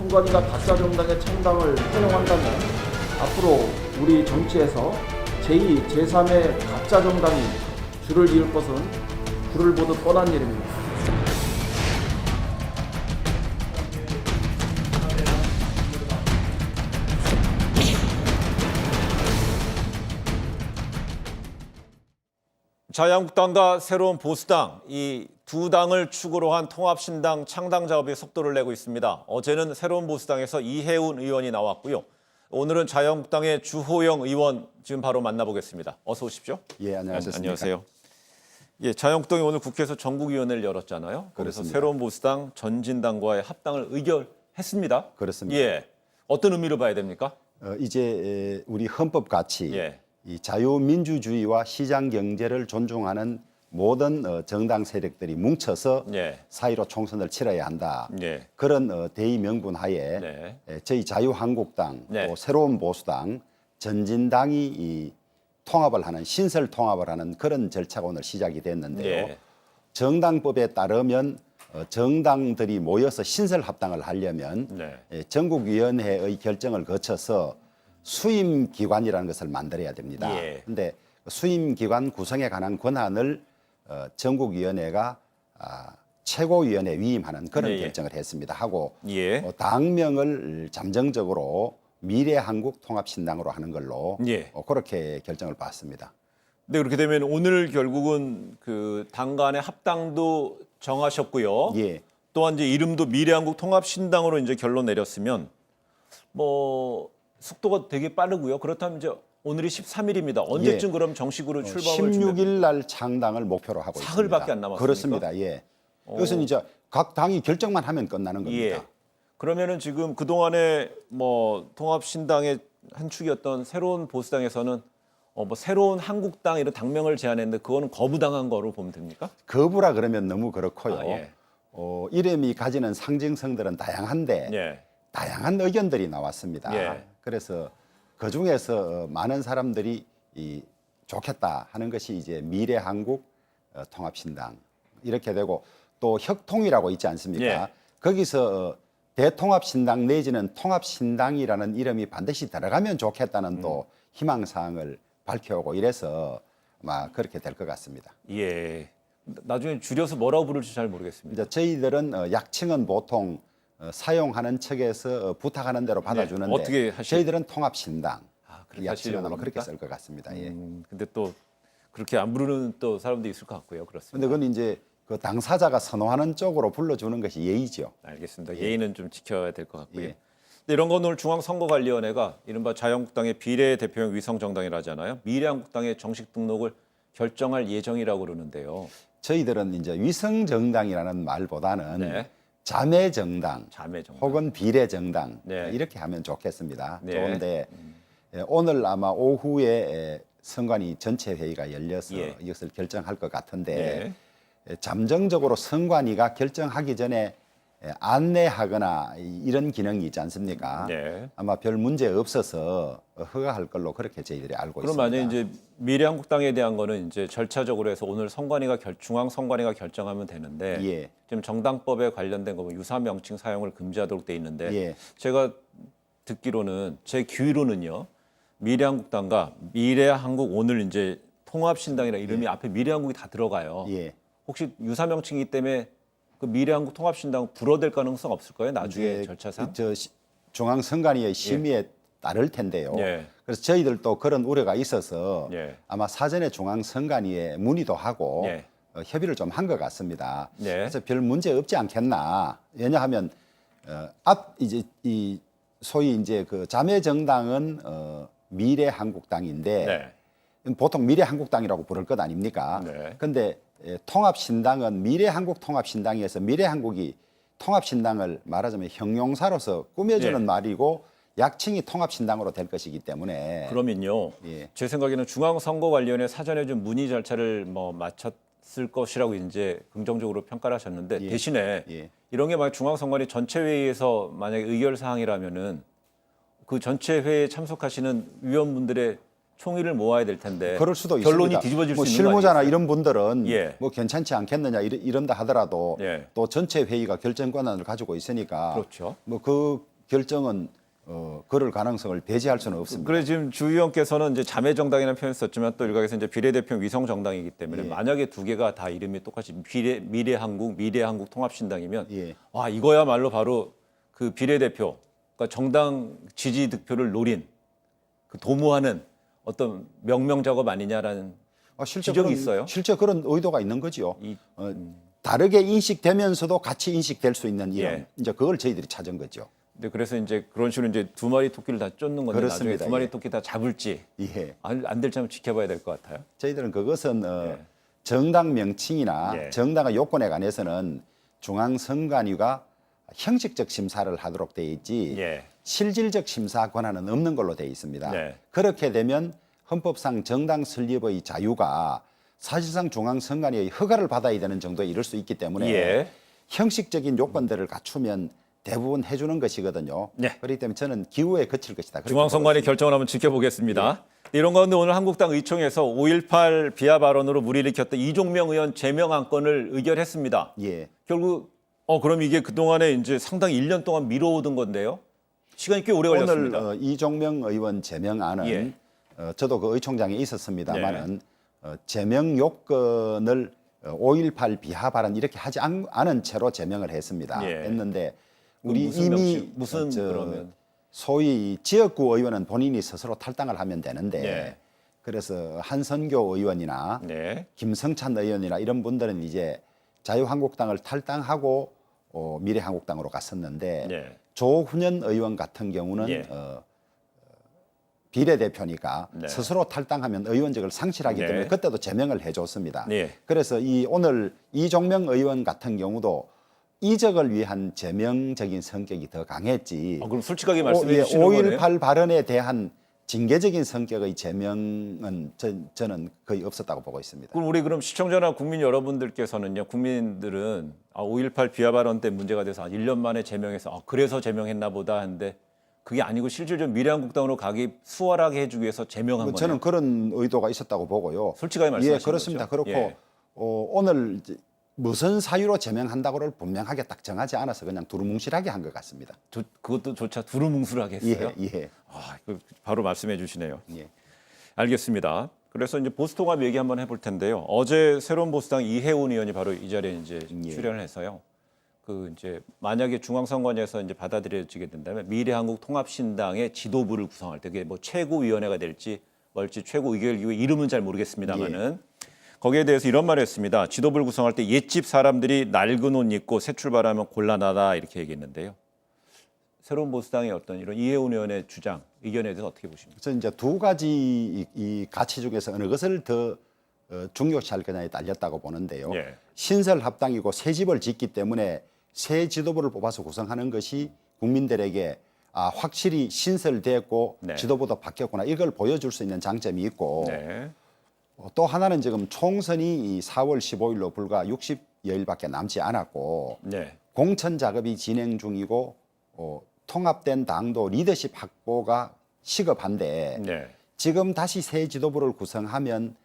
선관위가 가짜 정당의 창당을 허용한다면 앞으로 우리 정치에서 제2, 제3의 가짜 정당이 줄을 이을 것은 불을 보듯 뻔한 일입니다. 자유한국당과 새로운 보수당, 이 두 당을 축으로 한 통합신당 창당 작업이 속도를 내고 있습니다. 어제는 새로운 보수당에서 이해운 의원이 나왔고요. 오늘은 자유한국당의 주호영 의원 지금 바로 만나보겠습니다. 어서 오십시오. 예, 안녕하십니까. 안녕하세요. 예, 자유한국당이 오늘 국회에서 전국위원회를 열었잖아요. 그래서 그렇습니다. 새로운 보수당, 전진당과의 합당을 의결했습니다. 그렇습니다. 예, 어떤 의미로 봐야 됩니까? 이제 우리 헌법 같이 예. 이 자유민주주의와 시장 경제를 존중하는 모든 정당 세력들이 뭉쳐서 예. 사이로 총선을 치러야 한다. 예. 그런 대의 명분 하에 네. 저희 자유한국당 네. 또 새로운 보수당, 전진당이 이 통합을 하는 신설 통합을 하는 그런 절차가 오늘 시작이 됐는데요. 예. 정당법에 따르면 정당들이 모여서 신설 합당을 하려면 네. 전국위원회의 결정을 거쳐서 수임기관이라는 것을 만들어야 됩니다. 예. 그런데 수임기관 구성에 관한 권한을 전국위원회가 최고위원회 위임하는 그런 예. 결정을 했습니다. 하고 예. 당명을 잠정적으로 미래한국통합신당으로 하는 걸로 예. 그렇게 결정을 받습니다. 네, 그렇게 되면 오늘 결국은 그 당 간의 합당도 정하셨고요. 예. 또한 이제 이름도 미래한국 통합신당으로 이제 결론 내렸으면 뭐 속도가 되게 빠르고요. 그렇다면 이제 오늘이 13일입니다. 언제쯤 예. 그럼 정식으로 출범을 16일 날 창당을 목표로 하고 있습니다. 사흘밖에 안 남았습니까? 그렇습니다. 예. 이것은 이제 각 당이 결정만 하면 끝나는 겁니다. 예. 그러면은 지금 그동안에 뭐 통합신당의 한 축이었던 새로운 보수당에서는 뭐 새로운 한국당 이런 당명을 제안했는데 그거는 거부당한 거로 보면 됩니까? 거부라 그러면 너무 그렇고요. 예. 이름이 가지는 상징성들은 다양한데 예. 다양한 의견들이 나왔습니다. 예. 그래서 그 중에서 많은 사람들이 좋겠다 하는 것이 이제 미래한국 통합신당 이렇게 되고 또 혁통이라고 있지 않습니까? 예. 거기서 대통합신당 내지는 통합신당이라는 이름이 반드시 들어가면 좋겠다는 또 희망사항을 밝혀오고 이래서 아마 그렇게 될 것 같습니다. 예. 나중에 줄여서 뭐라고 부를지 잘 모르겠습니다. 이제 저희들은 약칭은 보통 사용하는 측에서 부탁하는 대로 받아주는데 어떻게 하실- 저희들은 통합신당 그렇게 약칭은 하시려고 아마 그렇게 합니까? 쓸 것 같습니다. 예. 근데 또 그렇게 안 부르는 또 사람도 있을 것 같고요. 그렇습니다. 근데 그건 이제 그 당사자가 선호하는 쪽으로 불러주는 것이 예의죠. 알겠습니다. 예의는 좀 지켜야 될 것 같고요. 예. 근데 이런 건 오늘 중앙선거관리위원회가 이른바 자유한국당의 비례대표형 위성정당이라잖아요. 미래한국당의 정식 등록을 결정할 예정이라고 그러는데요. 저희들은 이제 위성정당이라는 말보다는 네. 자매정당 자매정당. 혹은 비례정당 네. 이렇게 하면 좋겠습니다. 네. 좋은데 오늘 아마 오후에 선관위 전체 회의가 열려서 예. 이것을 결정할 것 같은데 네. 잠정적으로 선관위가 결정하기 전에 안내하거나 이런 기능이 있지 않습니까? 네. 아마 별 문제 없어서 허가할 걸로 그렇게 저희들이 알고 그럼 있습니다. 만약에 이제 미래한국당에 대한 거는 이제 절차적으로 해서 오늘 중앙선관위가 결정하면 되는데 예. 지금 정당법에 관련된 거 유사 명칭 사용을 금지하도록 돼 있는데 예. 제가 듣기로는 제 귀로는요. 미래한국당과 미래한국 오늘 이제 통합신당이라 이름이 앞에 미래한국이 다 들어가요. 예. 혹시 유사 명칭이기 때문에 그 미래한국 통합신당 불어될 가능성 없을 거예요? 나중에 이제 절차상? 중앙선관위의 심의에 따를 텐데요. 예. 그래서 저희들도 그런 우려가 있어서 예. 아마 사전에 중앙선관위에 문의도 하고 예. 협의를 좀 한 것 같습니다. 예. 그래서 별 문제 없지 않겠나. 왜냐하면 이제 이 소위 이제 그 자매 정당은 미래한국당인데 네. 보통 미래한국당이라고 부를 것 아닙니까? 네. 근데 통합신당은 미래한국 통합신당에서 미래한국이 통합신당을 말하자면 형용사로서 꾸며주는 예. 말이고 약칭이 통합신당으로 될 것이기 때문에 그러면요. 예. 제 생각에는 중앙선거관리위원회 사전에 좀 문의 절차를 뭐 마쳤을 것이라고 이제 긍정적으로 평가를 하셨는데 예. 대신에 예. 이런 게 만약 중앙선관위 전체 회의에서 만약에 의결 사항이라면은 그 전체 회의에 참석하시는 위원분들의 총의를 모아야 될 텐데 그럴 수도 결론이 있습니다. 뒤집어질 뭐 수 있는 거 실무자나 아니겠어요? 이런 분들은 예. 뭐 괜찮지 않겠느냐 이런다 하더라도 예. 또 전체 회의가 결정 권한을 가지고 있으니까 그렇죠. 뭐 그 결정은 그럴 가능성을 배제할 수는 없습니다. 그래 지금 주 의원께서는 이제 자매 정당이라는 표현을 썼지만 또 일각에서 이제 비례대표 위성 정당이기 때문에 예. 만약에 두 개가 다 이름이 똑같이 미래한국 통합신당이면 예. 와 이거야말로 바로 그 비례대표 그러니까 정당 지지 득표를 노린 그 도모하는 어떤 명명 작업 아니냐라는 실제 지적이 있어요? 실제 그런 의도가 있는 거지요. 이- 다르게 인식되면서도 같이 인식될 수 있는 이런 예. 이제 그걸 저희들이 찾은 거죠. 근데 그래서 이제 그런 식으로 이제 두 마리 토끼를 다 쫓는 건데 그렇습니다. 나중에 두 마리 예. 토끼 다 잡을지 예. 안 될지 한번 지켜봐야 될 것 같아요. 저희들은 그것은 예. 정당 명칭이나 예. 정당의 요건에 관해서는 중앙선관위가 형식적 심사를 하도록 돼 있지 예. 실질적 심사 권한은 없는 걸로 돼 있습니다. 네. 그렇게 되면 헌법상 정당 설립의 자유가 사실상 중앙선관위의 허가를 받아야 되는 정도에 이를 수 있기 때문에 예. 형식적인 요건들을 갖추면 대부분 해주는 것이거든요. 네. 그렇기 때문에 저는 기후에 그칠 것이다. 그렇게 중앙선관위 보고 결정을 한번 지켜보겠습니다. 이런 가운데 오늘 한국당 의총에서 5.18 비하 발언으로 물의를 일으켰던 이종명 의원 제명 안건을 의결했습니다. 있습니다. 예. 결국 그럼 이게 그동안에 이제 상당히 1년 동안 미뤄오던 건데요. 시간이 꽤 오래 오늘 걸렸습니다. 이종명 의원 제명안은 예. 저도 그 의총장에 있었습니다만은 제명 요건을 5.18 비하 발언 이렇게 하지 않은 채로 제명을 했습니다. 예. 했는데 우리 무슨 이미 명칭, 무슨 그러면? 소위 지역구 의원은 본인이 스스로 탈당을 하면 되는데 예. 그래서 한선교 의원이나 네. 김성찬 의원이나 이런 분들은 이제 자유한국당을 탈당하고 미래한국당으로 갔었는데 네. 조훈현 의원 같은 경우는 예. 비례대표니까 네. 스스로 탈당하면 의원직을 상실하기 네. 때문에 그때도 제명을 해줬습니다. 네. 그래서 오늘 이종명 의원 같은 경우도 이적을 위한 제명적인 성격이 더 강했지. 그럼 솔직하게 말씀해 주시는 5.18 거네요. 발언에 대한 징계적인 성격의 제명은 저는 거의 없었다고 보고 있습니다. 그럼 시청자나 국민 여러분들께서는요. 국민들은 5.18 비하 발언 때 문제가 돼서 1년 만에 제명해서 그래서 제명했나 보다 하는데 그게 아니고 실질적으로 미래한국당으로 가기 수월하게 해주기 위해서 제명한 거예요. 저는 그런 의도가 있었다고 보고요. 솔직하게 말씀하시는 예, 그렇습니다. 거죠? 그렇고 예. 오늘 이제 무슨 사유로 제명한다고를 분명하게 딱 정하지 않아서 그냥 두루뭉실하게 한 것 같습니다. 그것도 조차 두루뭉술하게 했어요. 예. 이거 바로 말씀해 주시네요. 예. 알겠습니다. 그래서 이제 보수통합 얘기 한번 해볼 텐데요. 어제 새로운 보수당 이해운 의원이 바로 이 자리에 이제 예. 출연을 해서요. 그 이제 만약에 중앙선관위에서 이제 받아들여지게 된다면 미래한국 통합신당의 지도부를 구성할 때 그게 뭐 최고위원회가 될지 뭘지 최고의결기구 이름은 잘 모르겠습니다만은 거기에 대해서 이런 말을 했습니다. 지도부를 구성할 때 옛집 사람들이 낡은 옷 입고 새 출발하면 곤란하다 이렇게 얘기했는데요. 새로운 보수당의 어떤 이런 이해운 의원의 주장, 의견에 대해서 어떻게 보십니까? 그래서 이제 두 가지 이 가치 중에서 어느 것을 더 중요시할 거냐에 딸렸다고 보는데요. 예. 신설 합당이고 새 집을 짓기 때문에 새 지도부를 뽑아서 구성하는 것이 국민들에게 확실히 신설됐고 네. 지도부도 바뀌었구나 이걸 보여줄 수 있는 장점이 있고 네. 또 하나는 지금 총선이 이 4월 15일로 불과 60여일밖에 남지 않았고 네. 공천 작업이 진행 중이고 통합된 당도 리더십 확보가 시급한데 네. 지금 다시 새 지도부를 구성하면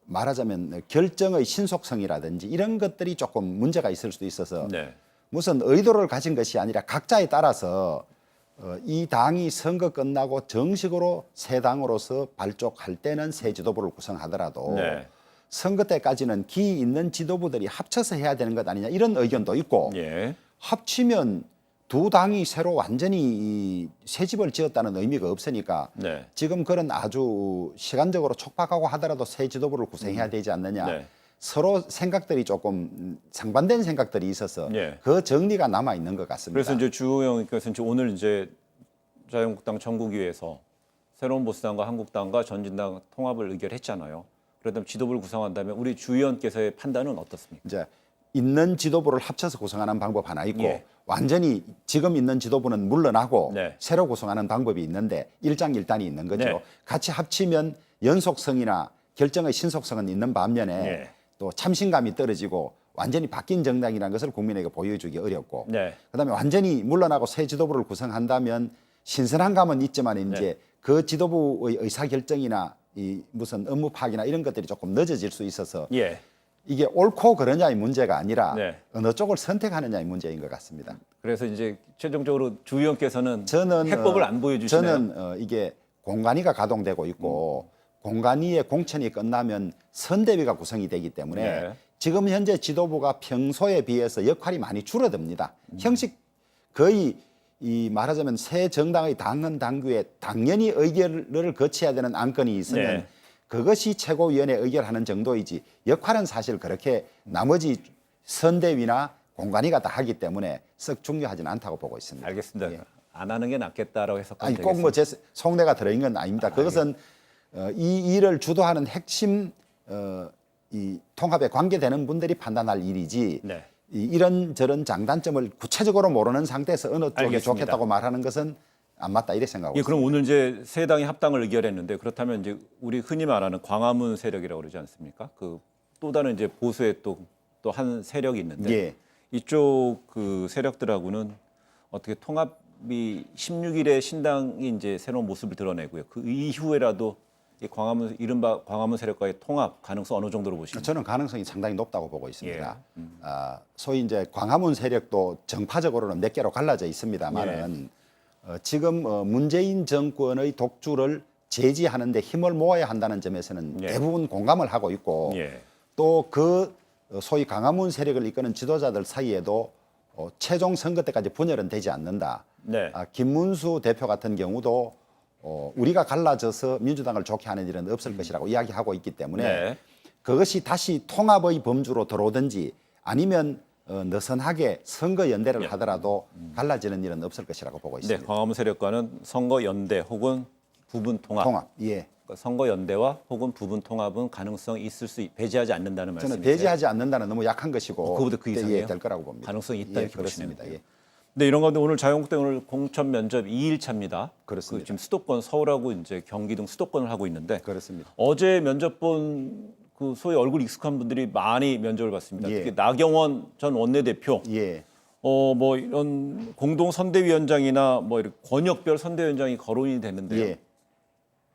말하자면 결정의 신속성이라든지 이런 것들이 조금 문제가 있을 수도 있어서 네. 무슨 의도를 가진 것이 아니라 각자에 따라서 이 당이 선거 끝나고 정식으로 새 당으로서 발족할 때는 새 지도부를 구성하더라도 네. 선거 때까지는 기 있는 지도부들이 합쳐서 해야 되는 것 아니냐 이런 의견도 있고 예. 합치면 두 당이 새로 완전히 새 집을 지었다는 의미가 없으니까 네. 지금 그런 아주 시간적으로 촉박하고 하더라도 새 지도부를 구성해야 되지 않느냐. 네. 서로 생각들이 조금 상반된 생각들이 있어서 예. 그 정리가 남아 있는 것 같습니다. 그래서 이제 주호영께서 이제 오늘 이제 자유한국당 전국위에서 새로운 보수당과 한국당과 전진당 통합을 의결했잖아요. 그러다 지도부를 구성한다면 우리 주 의원께서의 판단은 어떻습니까? 이제 있는 지도부를 합쳐서 구성하는 방법 하나 있고 예. 완전히 지금 있는 지도부는 물러나고 네. 새로 구성하는 방법이 있는데 일장일단이 있는 거죠. 네. 같이 합치면 연속성이나 결정의 신속성은 있는 반면에 네. 또 참신감이 떨어지고 완전히 바뀐 정당이라는 것을 국민에게 보여주기 어렵고 네. 그다음에 완전히 물러나고 새 지도부를 구성한다면 신선한 감은 있지만 이제 네. 그 지도부의 의사결정이나 이 무슨 업무 파악이나 이런 것들이 조금 늦어질 수 있어서 예. 이게 옳고 그러냐의 문제가 아니라 네. 어느 쪽을 선택하느냐의 문제인 것 같습니다. 그래서 이제 최종적으로 주 의원께서는 저는 해법을 안 보여주시네요. 저는 이게 공관위가 가동되고 있고 공관위의 공천이 끝나면 선대위가 구성이 되기 때문에 네. 지금 현재 지도부가 평소에 비해서 역할이 많이 줄어듭니다. 형식 거의 이 말하자면 새 정당의 당헌 당규에 당연히 의결을 거쳐야 되는 안건이 있으면 네. 그것이 최고위원회 의결하는 정도이지 역할은 사실 그렇게 나머지 선대위나 공관위가 다 하기 때문에 썩 중요하지는 않다고 보고 있습니다. 알겠습니다. 예. 안 하는 게 낫겠다라고 해석하면 아니 되겠습니다. 꼭 뭐 제 속내가 들어있는 건 아닙니다. 그것은 이 일을 주도하는 핵심 이 통합에 관계되는 분들이 판단할 일이지 네. 이런 저런 장단점을 구체적으로 모르는 상태에서 어느 쪽이 알겠습니다. 좋겠다고 말하는 것은 안 맞다 이렇게 생각하고 예, 있습니다. 그럼 오늘 이제 세 당이 합당을 의결했는데 그렇다면 이제 우리 흔히 말하는 광화문 세력이라고 그러지 않습니까? 그 또 다른 이제 보수의 또 한 세력이 있는데 예. 이쪽 그 세력들하고는 어떻게 통합이 16일에 신당이 이제 새로운 모습을 드러내고요. 그 이후에라도 이 광화문 이른바 광화문 세력과의 통합 가능성 어느 정도로 보십니까? 저는 가능성이 상당히 높다고 보고 있습니다. 예. 소위 이제 광화문 세력도 정파적으로는 몇 개로 갈라져 있습니다만은 지금 문재인 정권의 독주를 제지하는 데 힘을 모아야 한다는 점에서는 예. 대부분 공감을 하고 있고 예. 또 그 소위 광화문 세력을 이끄는 지도자들 사이에도 최종 선거 때까지 분열은 되지 않는다. 네. 김문수 대표 같은 경우도 우리가 갈라져서 민주당을 좋게 하는 일은 없을 것이라고 이야기하고 있기 때문에 네. 그것이 다시 통합의 범주로 들어오든지 아니면 느슨하게 선거 연대를 하더라도 갈라지는 일은 없을 것이라고 보고 네, 있습니다. 광화문 세력과는 선거 연대 혹은 부분 통합. 통합, 예. 그러니까 선거 연대와 혹은 부분 통합은 가능성이 있을 배제하지 않는다는 말씀이세요? 저는 배제하지 않는다는 너무 약한 것이고 그거보다 그 이상이에요? 예, 될 거라고 봅니다. 가능성이 있다 예, 이렇게 그렇습니다. 보시네요. 예. 네, 이런 건데 오늘 자유한국당 오늘 공천 면접 2일 차입니다. 그렇습니다. 지금 수도권 서울하고 이제 경기 등 수도권을 하고 있는데 그렇습니다. 어제 면접 본 그 소위 얼굴 익숙한 분들이 많이 면접을 봤습니다. 예. 특히 나경원 전 원내대표, 예. 뭐 이런 공동 선대위원장이나 뭐 이렇게 권역별 선대위원장이 거론이 됐는데요. 예.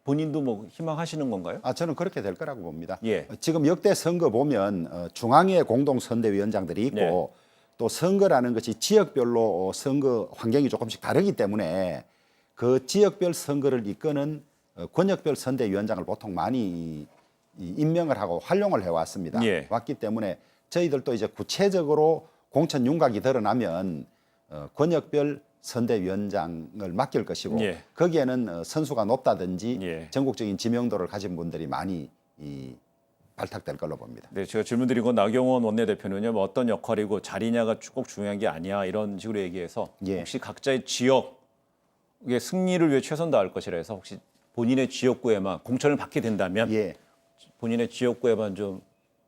본인도 뭐 희망하시는 건가요? 저는 그렇게 될 거라고 봅니다. 예. 지금 역대 선거 보면 중앙에 공동선대위원장들이 있고 네. 또 선거라는 것이 지역별로 선거 환경이 조금씩 다르기 때문에 그 지역별 선거를 이끄는 권역별 선대위원장을 보통 많이 임명을 하고 활용을 해왔습니다. 예. 왔기 때문에 저희들도 이제 구체적으로 공천 윤곽이 드러나면 권역별 선대위원장을 맡길 것이고 예. 거기에는 선수가 높다든지 예. 전국적인 지명도를 가진 분들이 많이 발탁될 걸로 봅니다. 네, 제가 질문드린 건 나경원 원내대표는요, 뭐 어떤 역할이고 자리냐가 꼭 중요한 게 아니야 이런 식으로 얘기해서 예. 혹시 각자의 지역의 승리를 위해 최선 다할 것이라 해서 혹시 본인의 지역구에만 공천을 받게 된다면 예, 본인의 지역구에만 좀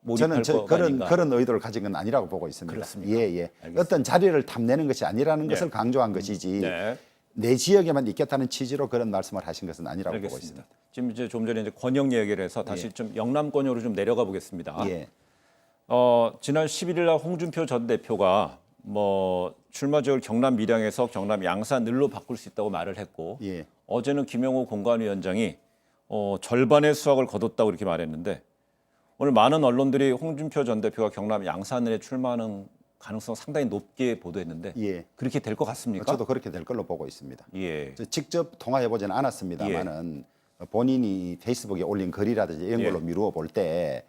몰입할 저는 거 아닌가? 그런 의도를 가진 건 아니라고 보고 있습니다. 그렇습니까? 예, 예. 알겠습니다. 어떤 자리를 탐내는 것이 아니라는 예. 것을 강조한 것이지 네, 내 지역에만 있겠다는 취지로 그런 말씀을 하신 것은 아니라고 보고 알겠습니다. 있습니다. 지금 이제 좀 전에 이제 권역 얘기를 해서 다시 예. 좀 영남 권역으로 좀 내려가 보겠습니다. 예, 지난 11일 날 홍준표 전 대표가 뭐 출마 지역을 경남 밀양에서 경남 양산을로 바꿀 수 있다고 말을 했고 예. 어제는 김영호 공관위원장이 절반의 수확을 거뒀다고 이렇게 말했는데 오늘 많은 언론들이 홍준표 전 대표가 경남 양산을에 출마하는 가능성 상당히 높게 보도했는데 예. 그렇게 될 것 같습니까? 저도 그렇게 될 걸로 보고 있습니다. 예, 직접 통화해 보지는 않았습니다만은 본인이 페이스북에 올린 글이라든지 이런 걸로 예. 미루어 볼 때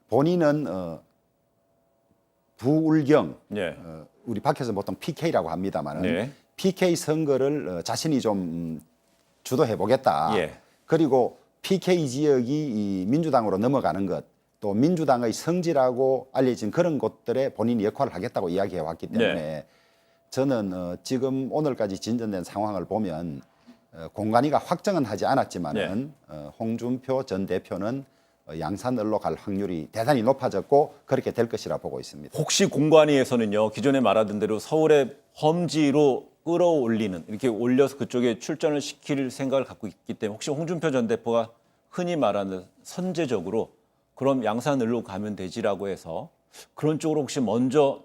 본인은 부울경 예, 우리 밖에서 보통 PK라고 합니다만은 네. PK 선거를 자신이 좀 주도해 보겠다. 예. 그리고 PK 지역이 이 민주당으로 넘어가는 것, 또 민주당의 성지라고 알려진 그런 곳들에 본인이 역할을 하겠다고 이야기해 왔기 때문에 네. 저는 지금 오늘까지 진전된 상황을 보면 공관위가 확정은 하지 않았지만은 홍준표 전 대표는 양산을로 갈 확률이 대단히 높아졌고 그렇게 될 것이라 보고 있습니다. 혹시 공관위에서는요 기존에 말하던 대로 서울의 험지로 끌어올리는 이렇게 올려서 그쪽에 출전을 시킬 생각을 갖고 있기 때문에 혹시 홍준표 전 대표가 흔히 말하는 선제적으로 그럼 양산을로 가면 되지라고 해서 그런 쪽으로 혹시 먼저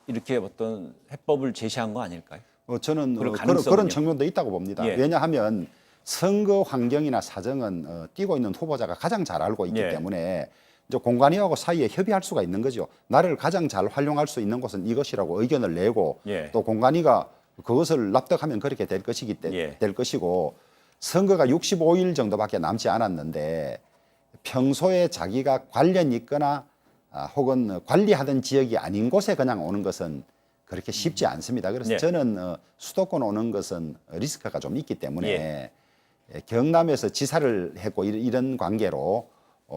이렇게 어떤 해법을 제시한 거 아닐까요? 저는 그럴 가능성은요? 그런 측면도 있다고 봅니다. 예. 왜냐하면 선거 환경이나 사정은 뛰고 있는 후보자가 가장 잘 알고 있기 예. 때문에 이제 공관위하고 사이에 협의할 수가 있는 거죠. 나를 가장 잘 활용할 수 있는 곳은 이것이라고 의견을 내고 예. 또 공관위가 그것을 납득하면 그렇게 될 될 것이고 선거가 65일 정도밖에 남지 않았는데 평소에 자기가 관련 있거나 혹은 관리하던 지역이 아닌 곳에 그냥 오는 것은 그렇게 쉽지 않습니다. 그래서 예. 저는 수도권 오는 것은 리스크가 좀 있기 때문에 예. 경남에서 지사를 했고 이런 관계로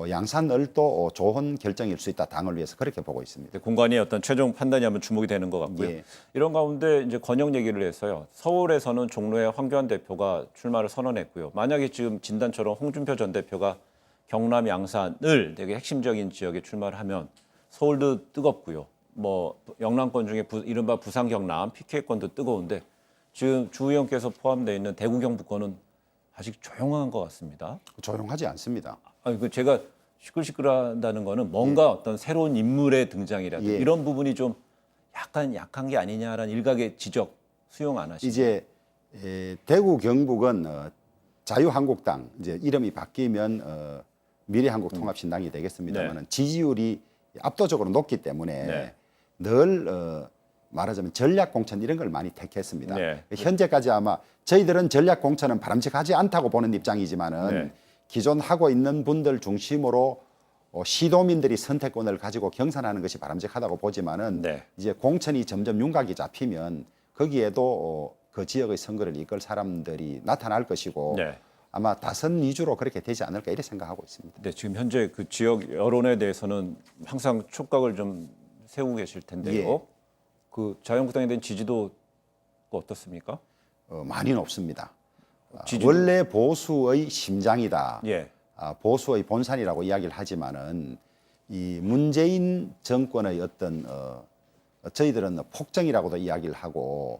양산을도 좋은 결정일 수 있다. 당을 위해서 그렇게 보고 있습니다. 공관위의 어떤 최종 판단이 한번 주목이 되는 것 같고요. 예. 이런 가운데 이제 권역 얘기를 했어요. 서울에서는 종로의 황교안 대표가 출마를 선언했고요. 만약에 지금 진단처럼 홍준표 전 대표가 경남 양산을 되게 핵심적인 지역에 출마를 하면 서울도 뜨겁고요. 뭐 영남권 중에 이른바 부산 경남 PK권도 뜨거운데 지금 주 의원께서 포함되어 있는 대구 경북권은 아직 조용한 것 같습니다. 조용하지 않습니다. 아니 그 제가 시끌시끌하다는 거는 뭔가 어떤 새로운 인물의 등장이라든지 예. 이런 부분이 좀 약간 약한 게 아니냐라는 일각의 지적 수용 안 하시죠? 이제 대구 경북은 자유한국당 이제 이름이 바뀌면 미래한국통합신당이 되겠습니다만 네. 지지율이 압도적으로 높기 때문에 네. 늘 말하자면 전략공천 이런 걸 많이 택했습니다. 네. 현재까지 아마 저희들은 전략공천은 바람직하지 않다고 보는 입장이지만은 네. 기존 하고 있는 분들 중심으로 시도민들이 선택권을 가지고 경선하는 것이 바람직하다고 보지만은 네. 이제 공천이 점점 윤곽이 잡히면 거기에도 그 지역의 선거를 이끌 사람들이 나타날 것이고 네. 아마 다선 위주로 그렇게 되지 않을까 이렇게 생각하고 있습니다. 네, 지금 현재 그 지역 여론에 대해서는 항상 촉각을 좀 세우고 계실 텐데요. 예. 그 자유한국당에 대한 지지도 어떻습니까? 많이 높습니다. 지지도- 원래 보수의 심장이다. 예. 보수의 본산이라고 이야기를 하지만은 이 문재인 정권의 어떤 저희들은 폭정이라고도 이야기를 하고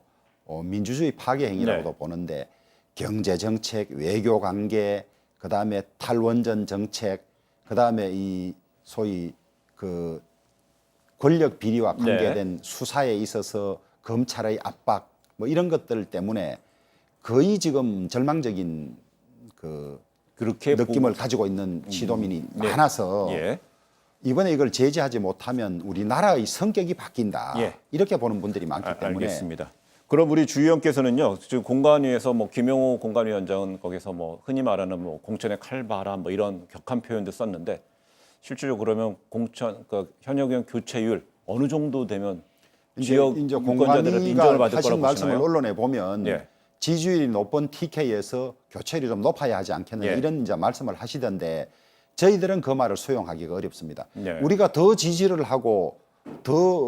민주주의 파괴 행위라고도 네. 보는데 경제 정책, 외교 관계, 그다음에 탈원전 정책, 그다음에 이 소위 그 권력 비리와 관계된 수사에 있어서 검찰의 압박 뭐 이런 것들 때문에 거의 지금 절망적인 그 그렇게 느낌을 가지고 있는 시도민이 네. 많아서 예. 이번에 이걸 제지하지 못하면 우리나라의 성격이 바뀐다. 예. 이렇게 보는 분들이 많기 때문에 알겠습니다. 그럼 우리 주 의원께서는요, 지금 공관위에서 뭐 김용호 공관위원장은 거기서 뭐 흔히 말하는 뭐 공천의 칼바람 뭐 이런 격한 표현도 썼는데 실질적으로 그러면 공천 그 현역 의원 교체율 어느 정도 되면 지역 이제 유권자들은 인정을 공관위가 받을 하신 거라고 말씀을 보시나요? 언론에 보면 예. 지지율이 높은 TK에서 교체율이 좀 높아야 하지 않겠느냐 예. 이런 이제 말씀을 하시던데 저희들은 그 말을 수용하기가 어렵습니다. 네. 우리가 더 지지를 하고 더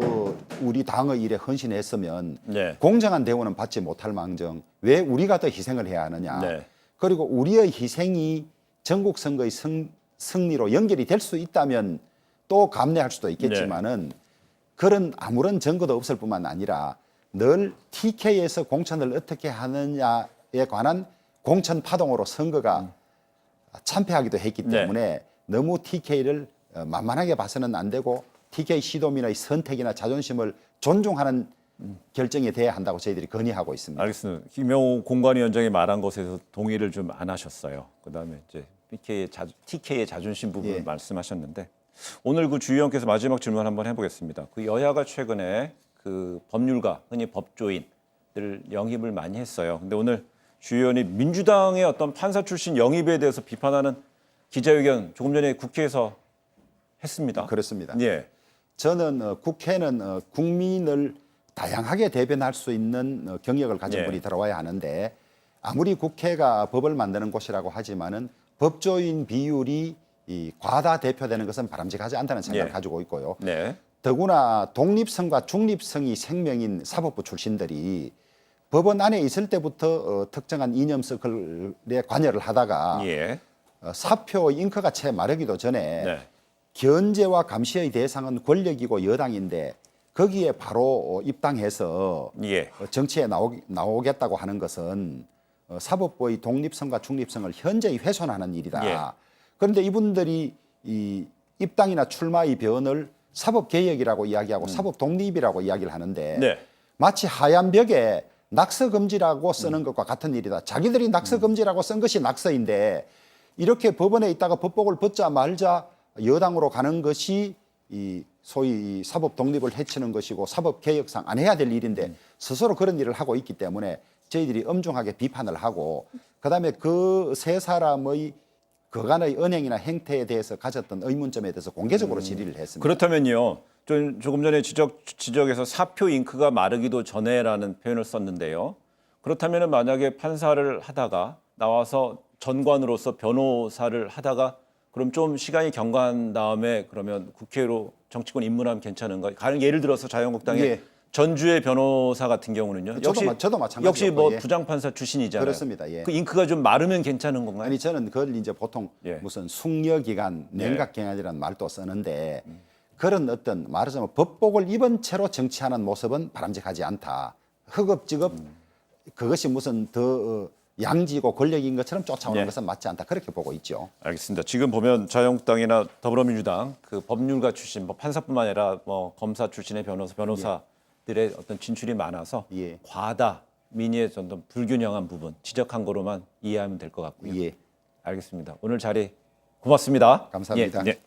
우리 당의 일에 헌신했으면 네. 공정한 대우는 받지 못할 망정 왜 우리가 더 희생을 해야 하느냐. 네. 그리고 우리의 희생이 전국 선거의 승리로 연결이 될 수 있다면 또 감내할 수도 있겠지만은 그런 아무런 증거도 없을 뿐만 아니라 늘 TK에서 공천을 어떻게 하느냐에 관한 공천 파동으로 선거가 참패하기도 했기 네. 때문에 너무 TK를 만만하게 봐서는 안 되고 TK 시도민의 선택이나 자존심을 존중하는 결정이 돼야 한다고 저희들이 건의하고 있습니다. 알겠습니다. 김용호 공관위원장이 말한 것에서 동의를 좀 안 하셨어요. 그다음에 이제 TK의 자존심 부분을 예. 말씀하셨는데 오늘 그 주 의원께서 마지막 질문 한번 해보겠습니다. 그 여야가 최근에 그 법률가 흔히 법조인들 영입을 많이 했어요. 근데 오늘 주 의원이 민주당의 어떤 판사 출신 영입에 대해서 비판하는 기자회견 조금 전에 국회에서 했습니다. 그렇습니다. 예. 저는 국회는 국민을 다양하게 대변할 수 있는 경력을 가진 예. 분이 들어와야 하는데 아무리 국회가 법을 만드는 곳이라고 하지만은 법조인 비율이 과다 대표되는 것은 바람직하지 않다는 생각을 예. 가지고 있고요. 네. 더구나 독립성과 중립성이 생명인 사법부 출신들이 법원 안에 있을 때부터 특정한 이념 서클에 관여를 하다가 예. 사표 잉크가 채 마르기도 전에 네. 견제와 감시의 대상은 권력이고 여당인데 거기에 바로 입당해서 예. 정치에 나오겠다고 하는 것은 사법부의 독립성과 중립성을 현저히 훼손하는 일이다. 예. 그런데 이분들이 이 입당이나 출마의 변을 사법개혁이라고 이야기하고 사법독립이라고 이야기를 하는데 네. 마치 하얀 벽에 낙서금지라고 쓰는 것과 같은 일이다. 자기들이 낙서금지라고 쓴 것이 낙서인데 이렇게 법원에 있다가 법복을 벗자 말자 여당으로 가는 것이 이 소위 이 사법 독립을 해치는 것이고 사법 개혁상 안 해야 될 일인데 스스로 그런 일을 하고 있기 때문에 저희들이 엄중하게 비판을 하고 그다음에 그 세 사람의 그간의 언행이나 행태에 대해서 가졌던 의문점에 대해서 공개적으로 질의를 했습니다. 그렇다면요. 조금 전에 지적에서 사표 잉크가 마르기도 전에라는 표현을 썼는데요. 그렇다면 만약에 판사를 하다가 나와서 전관으로서 변호사를 하다가 그럼 좀 시간이 경과한 다음에 그러면 국회로 정치권 입문하면 괜찮은가? 가령 예를 들어서 자유한국당의 예. 전주의 변호사 같은 경우는요. 저도 마찬가지였고, 역시 뭐 예. 부장판사 출신이잖아요. 그렇습니다. 예. 그 잉크가 좀 마르면 괜찮은 건가요? 아니 저는 그걸 이제 보통 예. 무슨 숙려기간, 냉각기간이라는 말도 쓰는데 그런 어떤 말하자면 법복을 입은 채로 정치하는 모습은 바람직하지 않다. 허겁지겁 그것이 무슨 더 양지고 권력인 것처럼 쫓아오는 예. 것은 맞지 않다. 그렇게 보고 있죠. 알겠습니다. 지금 보면 자유한국당이나 더불어민주당 그 법률가 출신, 뭐 판사뿐만 아니라 뭐 검사 출신의 변호사들의 어떤 진출이 많아서 예. 과다 민의의 어떤 불균형한 부분 지적한 거로만 이해하면 될 것 같고요. 예. 알겠습니다. 오늘 자리 고맙습니다. 감사합니다. 예.